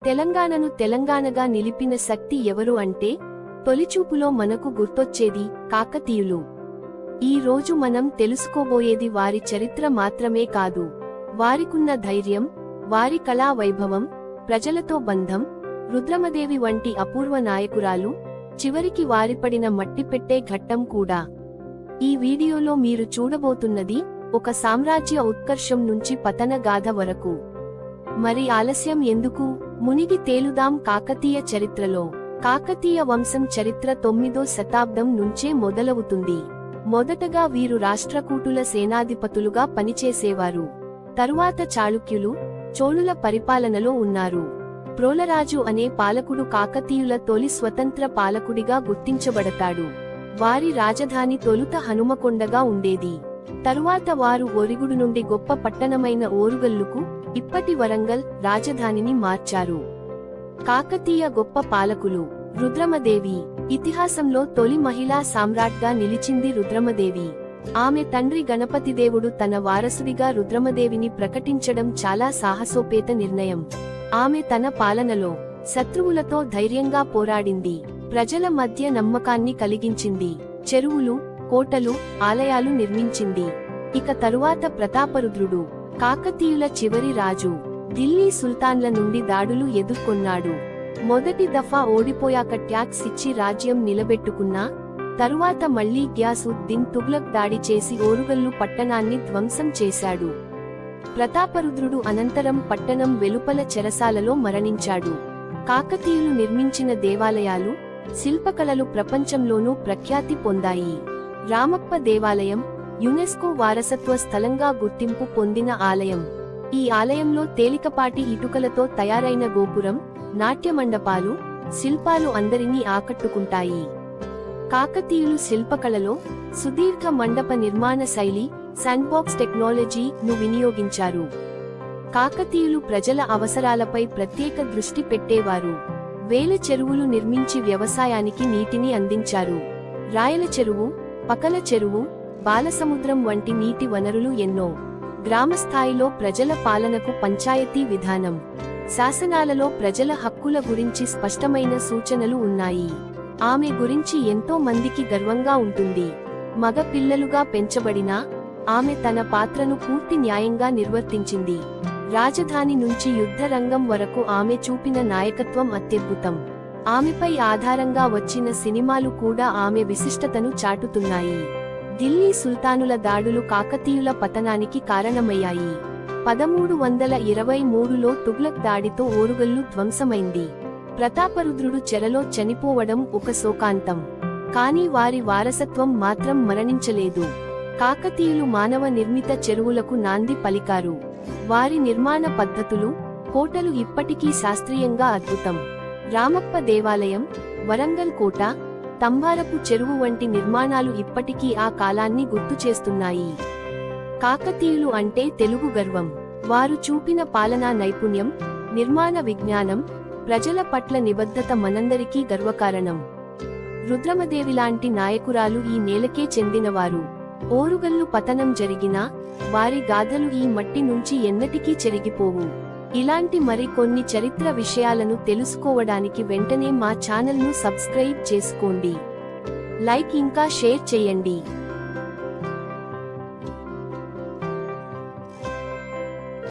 తెలంగాణను తెలంగాణగా నిలిపిన శక్తి ఎవరు అంటే తొలిచూపులో మనకు గుర్తొచ్చేది కాకతీయులు. ఈ రోజు మనం తెలుసుకోబోయేది వారి చరిత్ర మాత్రమే కాదు, వారికున్న ధైర్యం, వారి కళా వైభవం, ప్రజలతో బంధం, రుద్రమదేవి వంటి అపూర్వ నాయకురాలు, చివరికి వారిపడిన మట్టిపెట్టే ఘట్టం కూడా. ఈ వీడియోలో మీరు చూడబోతున్నది ఒక సామ్రాజ్య ఉత్కర్షం నుంచి పతన గాథ వరకు. మరి ఆలస్యం ఎందుకు, మునిగి తేలుదాం కాకతీయ చరిత్రలో. కాకతీయ వంశం చరిత్ర 9వ శతాబ్దం నుంచే మొదలవుతుంది. మొదటగా వీరు రాష్ట్రకూటుల సేనాధిపతులుగా పనిచేసేవారు. తరువాత చాళుక్యులు, చోళుల పరిపాలనలో ఉన్నారు. ప్రోలరాజు అనే పాలకుడు కాకతీయుల తొలి స్వతంత్ర పాలకుడిగా గుర్తించబడతాడు. వారి రాజధాని తొలుత హనుమకొండగా ఉండేది. తరువాత వారు ఒరిగుడు నుండి గొప్ప పట్టణమైన ఓరుగల్లుకు, ఇప్పటి వరంగల్, రాజధానిని మార్చారు. కాకతీయ గొప్ప పాలకులు. రుద్రమదేవి. ఇతిహాసంలో తొలి మహిళా సామ్రాట్గా నిలిచింది రుద్రమదేవి. ఆమె తండ్రి గణపతిదేవుడు తన వారసుడిగా రుద్రమదేవిని ప్రకటించడం చాలా సాహసోపేత నిర్ణయం. ఆమె తన పాలనలో శత్రువులతో ధైర్యంగా పోరాడింది. ప్రజల మధ్య నమ్మకాన్ని కలిగించింది. చెరువులు, కోటలు, ఆలయాలు నిర్మించింది. ఇక తరువాత ప్రతాపరుద్రుడు, కాకతీయుల చివరి రాజు, ఢిల్లీ సుల్తాన్ల నుండి దాడులు ఎదుర్కొన్నాడు. మొదటి దఫా ఓడిపోయాక ట్యాక్స్ ఇచ్చి రాజ్యం నిలబెట్టుకున్నా, తరువాత మళ్లీ గ్యాసుద్దీన్ తుగ్లక్ దాడి చేసి ఓరుగల్లు పట్టణాన్ని ధ్వంసం చేశాడు. ప్రతాపరుద్రుడు అనంతరం పట్టణం వెలుపల చెరసాలలో మరణించాడు. కాకతీయులు నిర్మించిన దేవాలయాలు, శిల్పకళలు ప్రపంచంలోనూ ప్రఖ్యాతి పొందాయి. రామప్ప దేవాలయం యునెస్కో వారసత్వ స్థలంగా గుర్తింపు పొందిన ఆలయం. ఈ ఆలయంలో తేలికపాటి ఇటుకలతో తయారైన గోపురం, నాట్యమండపాలు, శిల్పాలు అందరినీ ఆకట్టుకుంటాయి. కాకతీయులు శిల్పకళలో సుదీర్ఘ మండప నిర్మాణ శైలి, శాండ్బాక్స్ టెక్నాలజీను వినియోగించారు. కాకతీయులు ప్రజల అవసరాలపై ప్రత్యేక దృష్టి పెట్టేవారు. వేల చెరువులు నిర్మించి వ్యవసాయానికి నీటిని అందించారు. రాయల చెరువు, పకల చెరువు, బాలసముద్రం వంటి నీటి వనరులు ఎన్నో. గ్రామస్థాయిలో ప్రజల పాలనకు పంచాయతీ విధానం, శాసనాలలో ప్రజల హక్కుల గురించి స్పష్టమైన సూచనలు ఉన్నాయి. ఆమె గురించి ఎంతో మందికి గర్వంగా ఉంటుంది. మగ పిల్లలుగా పెంచబడినా ఆమె తన పాత్రను పూర్తి న్యాయంగా నిర్వర్తించింది. రాజధాని నుంచి యుద్ధ రంగం వరకు ఆమె చూపిన నాయకత్వం అత్యద్భుతం. ఆమెపై ఆధారంగా వచ్చిన సినిమాలు కూడా ఆమె విశిష్టతను చాటుతున్నాయి. ఢిల్లీ సుల్తానుల దాడులు కాకతీయుల పతనానికి కారణమయ్యాయి. 1323లో తుగ్లక్ దాడితో ఓరుగల్లు ధ్వంసమైంది. ప్రతాపరుద్రుడు చెరలో చనిపోవడం ఒక శోకాంతం. కానీ వారి వారసత్వం మాత్రం మరణించలేదు. కాకతీయులు మానవ నిర్మిత చెరువులకు నాంది పలికారు. వారి నిర్మాణ పద్ధతులు, కోటలు ఇప్పటికీ శాస్త్రీయంగా అద్భుతం. రామప్ప దేవాలయం, వరంగల్ కోట, తంబారపు చెరువు వంటి నిర్మాణాలు ఇప్పటికీ ఆ కాలాన్ని గుర్తుచేస్తున్నాయి. కాకతీయులు అంటే తెలుగు గర్వం. వారు చూపిన పాలనా నైపుణ్యం, నిర్మాణ విజ్ఞానం, ప్రజల పట్ల నిబద్ధత మనందరికీ గర్వకారణం. రుద్రమదేవిలాంటి నాయకురాలు ఈ నేలకే చెందినవారు. ఓరుగల్లు పతనం జరిగినా వారి గాథలు ఈ మట్టి నుంచి ఎన్నటికీ చెరిగిపోవు. ఇలాంటి మరికొన్ని చరిత్ర విషయాలను తెలుసుకోవడానికి వెంటనే మా ఛానల్ను సబ్స్క్రైబ్ చేసుకోండి. లైక్ ఇంకా షేర్ చేయండి.